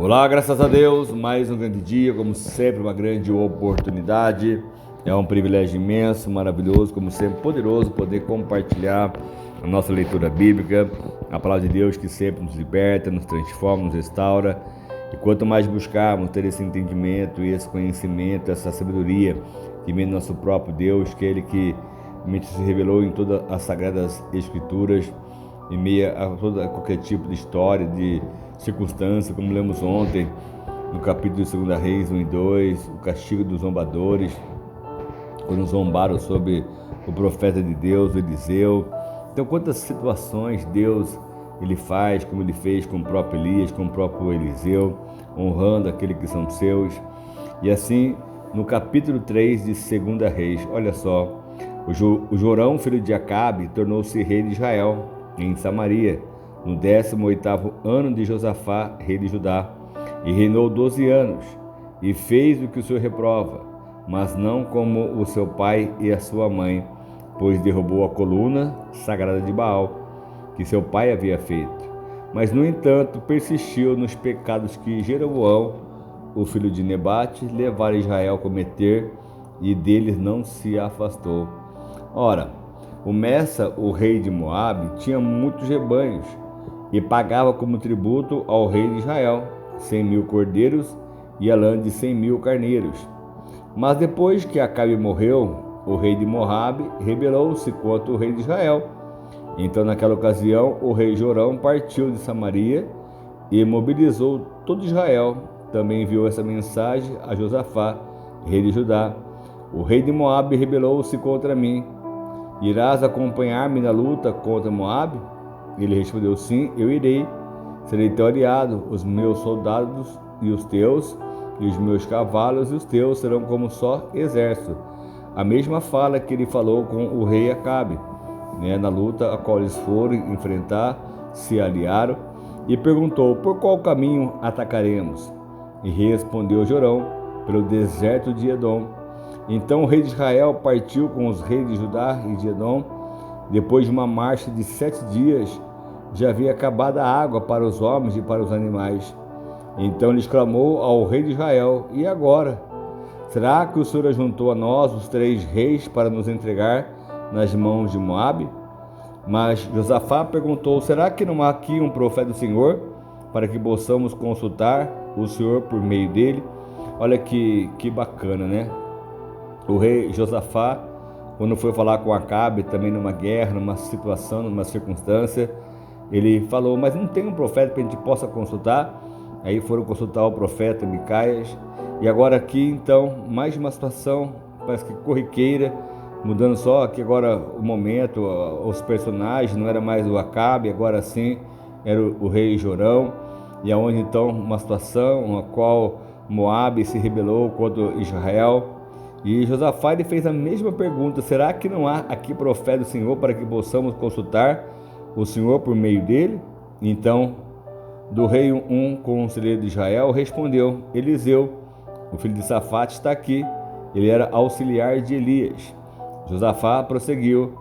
Olá, graças a Deus, mais um grande dia, como sempre, uma grande oportunidade. É um privilégio imenso, maravilhoso, como sempre, poderoso poder compartilhar a nossa leitura bíblica, a palavra de Deus que sempre nos liberta, nos transforma, nos restaura. E quanto mais buscarmos ter esse entendimento, esse conhecimento, essa sabedoria que vem do nosso próprio Deus, que é Ele que se revelou em todas as Sagradas Escrituras, em meio a qualquer tipo de história, de circunstância, como lemos ontem no capítulo de 2 Reis 1 e 2, o castigo dos zombadores, quando zombaram sobre o profeta de Deus, Eliseu. Então, quantas situações Deus ele faz, como ele fez com o próprio Elias, com o próprio Eliseu, honrando aqueles que são seus. E assim, no capítulo 3 de 2 Reis, olha só, o Jorão, filho de Acabe, tornou-se rei de Israel, em Samaria, no 18º ano de Josafá, rei de Judá, e reinou 12 anos, e fez o que o Senhor reprova, mas não como o seu pai e a sua mãe, pois derrubou a coluna sagrada de Baal, que seu pai havia feito. Mas, no entanto, persistiu nos pecados que Jeroboão, o filho de Nebate, levara Israel a cometer, e deles não se afastou. Ora, o Messa, o rei de Moabe, tinha muitos rebanhos e pagava como tributo ao rei de Israel 100.000 cordeiros e a lã de 100.000 carneiros. Mas depois que Acabe morreu, o rei de Moabe rebelou-se contra o rei de Israel. Então, naquela ocasião, o rei Jorão partiu de Samaria e mobilizou todo Israel. Também enviou essa mensagem a Josafá, rei de Judá: o rei de Moabe rebelou-se contra mim. Irás acompanhar-me na luta contra Moabe? Ele respondeu: sim, eu irei. Serei teu aliado, os meus soldados e os teus, e os meus cavalos e os teus serão como só exército. A mesma fala que ele falou com o rei Acabe, na luta a qual eles foram enfrentar, se aliaram, e perguntou: por qual caminho atacaremos? E respondeu Jorão: pelo deserto de Edom. Então o rei de Israel partiu com os reis de Judá e de Edom. Depois de uma marcha de 7 dias, já havia acabado a água para os homens e para os animais. Então ele exclamou ao rei de Israel: e agora? Será que o Senhor juntou a nós os 3 reis para nos entregar nas mãos de Moabe? Mas Josafá perguntou: será que não há aqui um profeta do Senhor, para que possamos consultar o Senhor por meio dele? Olha que bacana, né? O rei Josafá, quando foi falar com Acabe, também numa guerra, numa situação, numa circunstância, ele falou: mas não tem um profeta que a gente possa consultar? Aí foram consultar o profeta Micaias. E agora aqui, então, mais uma situação, parece que corriqueira, mudando só que agora o momento, os personagens, não era mais o Acabe, agora sim era o rei Jorão, e aonde então uma situação na qual Moabe se rebelou contra Israel. E Josafá ele fez a mesma pergunta: será que não há aqui profeta do Senhor para que possamos consultar o Senhor por meio dele? Então, do rei um conselheiro de Israel respondeu: Eliseu, o filho de Safate, está aqui. Ele era auxiliar de Elias. Josafá prosseguiu: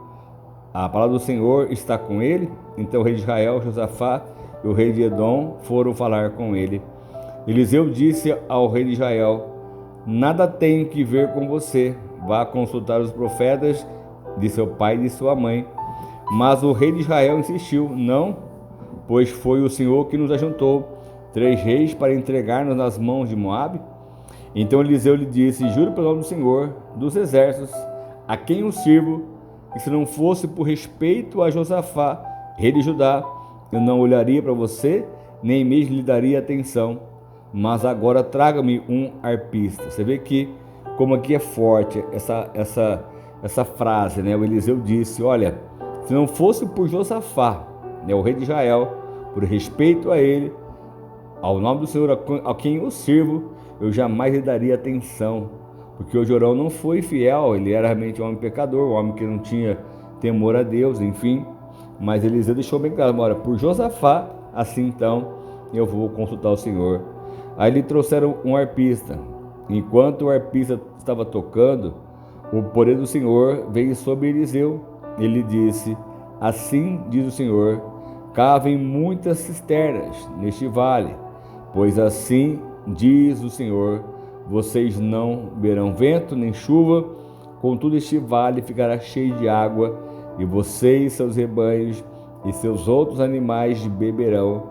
a palavra do Senhor está com ele? Então o rei de Israel, Josafá e o rei de Edom foram falar com ele. Eliseu disse ao rei de Israel: nada tenho que ver com você. Vá consultar os profetas de seu pai e de sua mãe. Mas o rei de Israel insistiu: não, pois foi o Senhor que nos ajuntou 3 reis para entregar-nos nas mãos de Moabe. Então Eliseu lhe disse: juro pelo nome do Senhor dos exércitos, a quem eu sirvo, que se não fosse por respeito a Josafá, rei de Judá, eu não olharia para você, nem mesmo lhe daria atenção. Mas agora traga-me um arpista. Você vê que como aqui é forte essa frase, né? O Eliseu disse: olha, se não fosse por Josafá, o rei de Israel, por respeito a ele, ao nome do Senhor a quem eu sirvo, eu jamais lhe daria atenção, porque o Jorão não foi fiel, ele era realmente um homem pecador, um homem que não tinha temor a Deus, enfim. Mas Eliseu deixou bem claro: olha, por Josafá, assim então eu vou consultar o Senhor. Aí lhe trouxeram um arpista. Enquanto o arpista estava tocando, o poder do Senhor veio sobre Eliseu. Ele disse: assim diz o Senhor, cavem muitas cisternas neste vale, Pois assim diz o Senhor, vocês não verão vento nem chuva, contudo este vale ficará cheio de água, e vocês, seus rebanhos e seus outros animais beberão.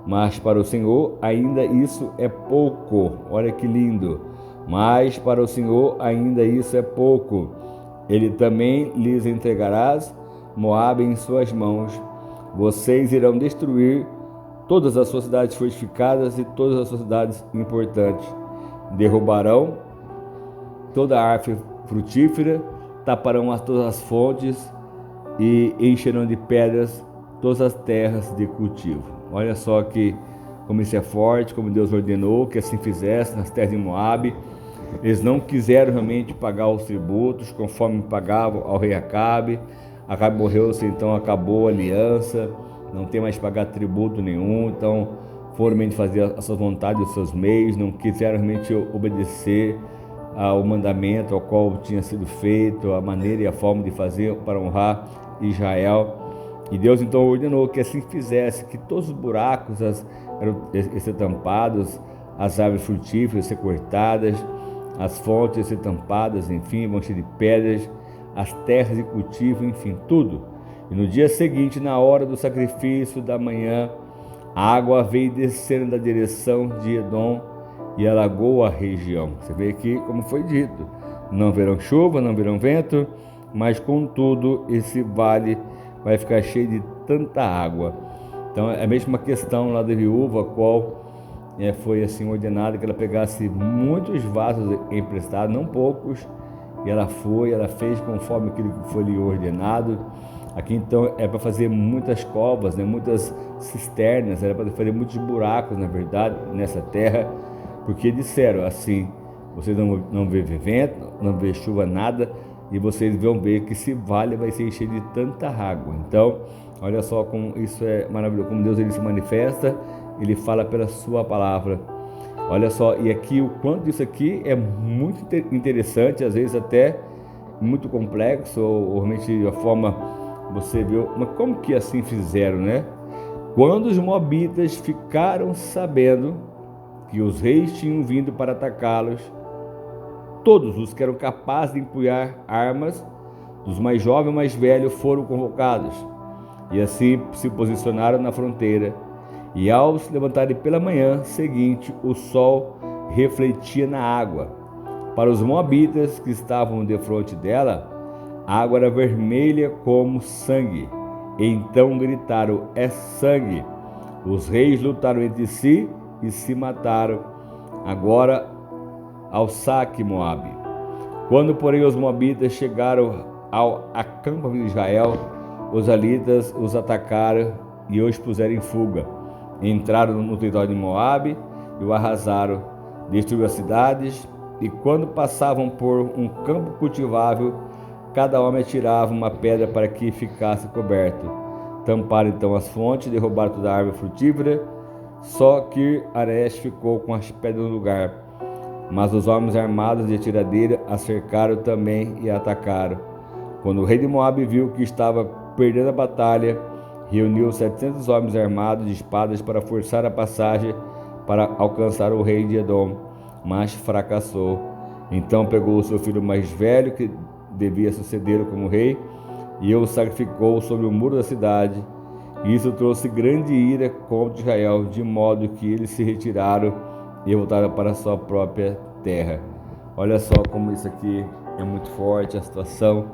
Mas para o Senhor ainda isso é pouco. Olha que lindo! Mas para o Senhor ainda isso é pouco. Ele também lhes entregarás Moabe em suas mãos. Vocês irão destruir todas as suas cidades fortificadas e todas as suas cidades importantes. Derrubarão toda a árvore frutífera, taparão todas as fontes e encherão de pedras todas as terras de cultivo. Olha só que como isso é forte, como Deus ordenou que assim fizesse nas terras de Moabe. Eles não quiseram realmente pagar os tributos conforme pagavam ao rei Acabe. Acabe morreu, então acabou a aliança, não tem mais que pagar tributo nenhum, então foram realmente fazer as suas vontades, os seus meios, não quiseram realmente obedecer ao mandamento ao qual tinha sido feito, a maneira e a forma de fazer para honrar Israel. E Deus então ordenou que assim fizesse, que todos os buracos eram ser tampados, as árvores frutíferas ser cortadas, as fontes ser tampadas, enfim, vão cheio de pedras, as terras de cultivo, enfim, tudo. E no dia seguinte, na hora do sacrifício da manhã, a água veio descendo da direção de Edom e alagou a região. Você vê aqui como foi dito: não verão chuva, não verão vento, mas contudo esse vale vai ficar cheio de tanta água. Então é a mesma questão lá da viúva, a qual foi assim ordenado que ela pegasse muitos vasos emprestados, não poucos, e ela fez conforme aquilo que foi lhe ordenado. Aqui então é para fazer muitas covas, muitas cisternas, era para fazer muitos buracos, na verdade, nessa terra, porque disseram assim: vocês não vê vento, não vê chuva, nada, e vocês vão ver que esse vale vai ser cheio de tanta água. Então, olha só como isso é maravilhoso, como Deus ele se manifesta, ele fala pela sua palavra. Olha só, e aqui o quanto isso aqui é muito interessante, às vezes até muito complexo, ou realmente a forma você viu, mas como que assim fizeram, né? Quando os moabitas ficaram sabendo que os reis tinham vindo para atacá-los, todos os que eram capazes de empunhar armas, dos mais jovens ao mais velhos, foram convocados, e assim se posicionaram na fronteira. E ao se levantarem pela manhã seguinte, o sol refletia na água. Para os moabitas que estavam defronte dela, a água era vermelha como sangue. Então gritaram: é sangue! Os reis lutaram entre si e se mataram. Agora ao saque Moabe. Quando, porém, os moabitas chegaram ao acampamento de Israel, os israelitas os atacaram e os puseram em fuga. Entraram no território de Moabe e o arrasaram, destruíram as cidades, e quando passavam por um campo cultivável, cada homem atirava uma pedra para que ficasse coberto. Tamparam então as fontes, derrubaram toda a árvore frutífera, só que Arés ficou com as pedras no lugar. Mas os homens armados de atiradeira a cercaram também e a atacaram. Quando o rei de Moabe viu que estava perdendo a batalha, reuniu 700 homens armados de espadas para forçar a passagem para alcançar o rei de Edom, mas fracassou. Então pegou o seu filho mais velho, que devia sucedê-lo como rei, e o sacrificou sobre o muro da cidade. Isso trouxe grande ira contra Israel, de modo que eles se retiraram e voltaram para a sua própria terra. Olha só como isso aqui é muito forte, a situação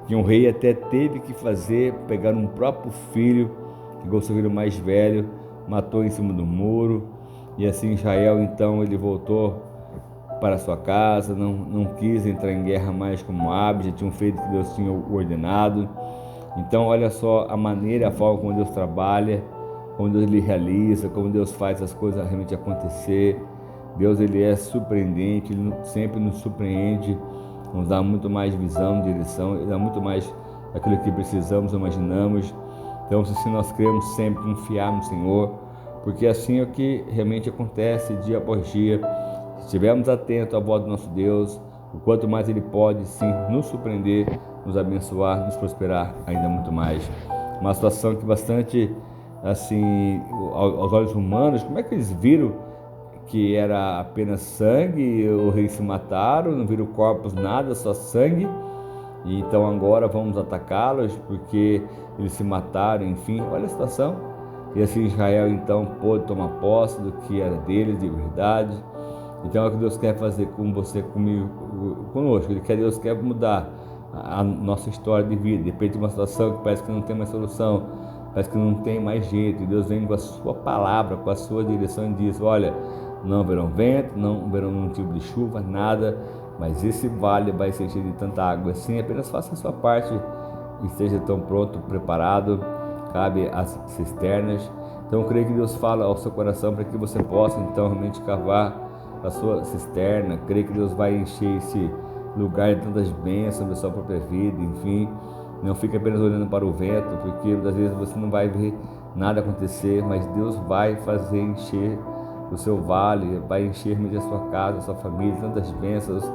que um rei até teve que fazer, pegar um próprio filho, pegou o seu filho mais velho, matou em cima do muro, e assim Israel então ele voltou para sua casa, não quis entrar em guerra mais com Moabe, já tinham feito o que Deus tinha ordenado. Então olha só a maneira, a forma como Deus trabalha, como Deus ele realiza, como Deus faz as coisas realmente acontecer. Deus ele é surpreendente, ele sempre nos surpreende, nos dá muito mais visão, direção, ele dá muito mais daquilo que precisamos, imaginamos. Então se nós queremos sempre confiar no Senhor, porque assim é o que realmente acontece dia após dia. Se estivermos atentos à voz do nosso Deus, o quanto mais ele pode sim nos surpreender, nos abençoar, nos prosperar ainda muito mais. Uma situação que bastante assim aos olhos humanos, como é que eles viram que era apenas sangue, o rei se mataram, não viram corpos nada, só sangue. E então agora vamos atacá-los porque eles se mataram, enfim, olha a situação. E assim Israel então pôde tomar posse do que era deles de verdade. Então é o que Deus quer fazer com você, comigo, conosco. Deus quer mudar a nossa história de vida. De repente de uma situação que parece que não tem mais solução, parece que não tem mais jeito. E Deus vem com a sua palavra, com a sua direção e diz: olha, não haverá vento, não haverá nenhum tipo de chuva, nada, mas esse vale vai ser cheio de tanta água assim. Apenas faça a sua parte e esteja tão pronto, preparado. Cabe as cisternas. Então eu creio que Deus fala ao seu coração para que você possa então realmente cavar a sua cisterna. Creio que Deus vai encher esse lugar de tantas bênçãos da sua própria vida, enfim. Não fique apenas olhando para o vento, porque muitas vezes você não vai ver nada acontecer, mas Deus vai fazer encher o seu vale, vai encher a sua casa, a sua família, tantas bênçãos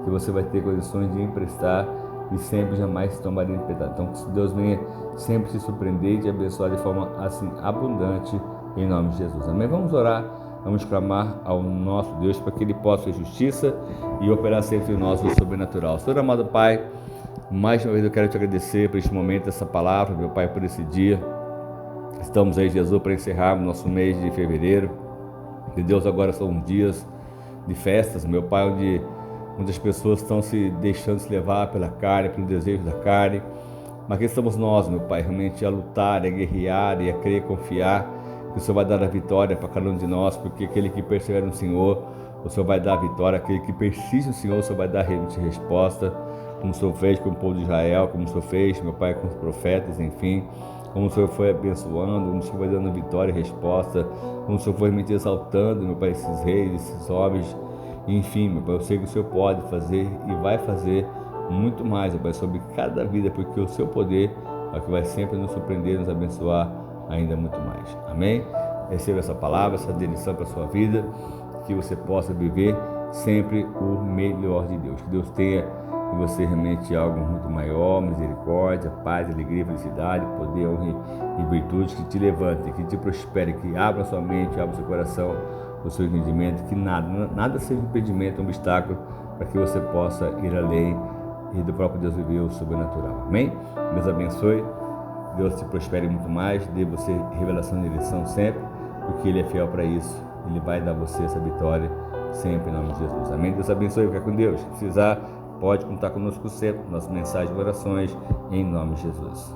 que você vai ter condições de emprestar e sempre jamais tomaria emprestado. Então que Deus venha sempre te surpreender e te abençoar de forma assim abundante, em nome de Jesus. Amém? Vamos orar. Vamos clamar ao nosso Deus para que Ele possa fazer justiça e operar sempre em nós o sobrenatural. Senhor amado Pai, mais uma vez eu quero te agradecer por este momento, essa palavra, meu Pai, por esse dia. Estamos aí, Jesus, para encerrarmos nosso mês de fevereiro. E Deus, agora são dias de festas, meu Pai, onde muitas pessoas estão se deixando se levar pela carne, pelo desejo da carne. Mas aqui estamos nós, meu Pai, realmente a lutar, a guerrear e a crer, confiar que o Senhor vai dar a vitória para cada um de nós, porque aquele que persevera no Senhor, o Senhor vai dar a vitória. Aquele que persiste no Senhor, o Senhor vai dar a resposta, como o Senhor fez com o povo de Israel, como o Senhor fez, meu Pai, com os profetas, enfim, como o Senhor foi abençoando, como o Senhor vai dando vitória e resposta, como o Senhor foi realmente exaltando, meu Pai, esses reis, esses homens, enfim, meu Pai, eu sei que o Senhor pode fazer e vai fazer muito mais, meu Pai, sobre cada vida, porque o seu poder é o que vai sempre nos surpreender, nos abençoar ainda muito mais. Amém? Receba essa palavra, essa direção para a sua vida, que você possa viver sempre o melhor de Deus. Que Deus tenha em você realmente algo muito maior, misericórdia, paz, alegria, felicidade, poder, honra e virtude, que te levante, que te prospere, que abra sua mente, abra seu coração, o seu entendimento, que nada seja um impedimento, um obstáculo, para que você possa ir além e do próprio Deus viver o sobrenatural. Amém? Deus abençoe. Deus te prospere muito mais, dê você revelação e direção sempre, porque Ele é fiel para isso. Ele vai dar a você essa vitória sempre em nome de Jesus. Amém? Deus abençoe, fica com Deus. Se precisar, pode contar conosco sempre, nossa mensagem de orações, em nome de Jesus.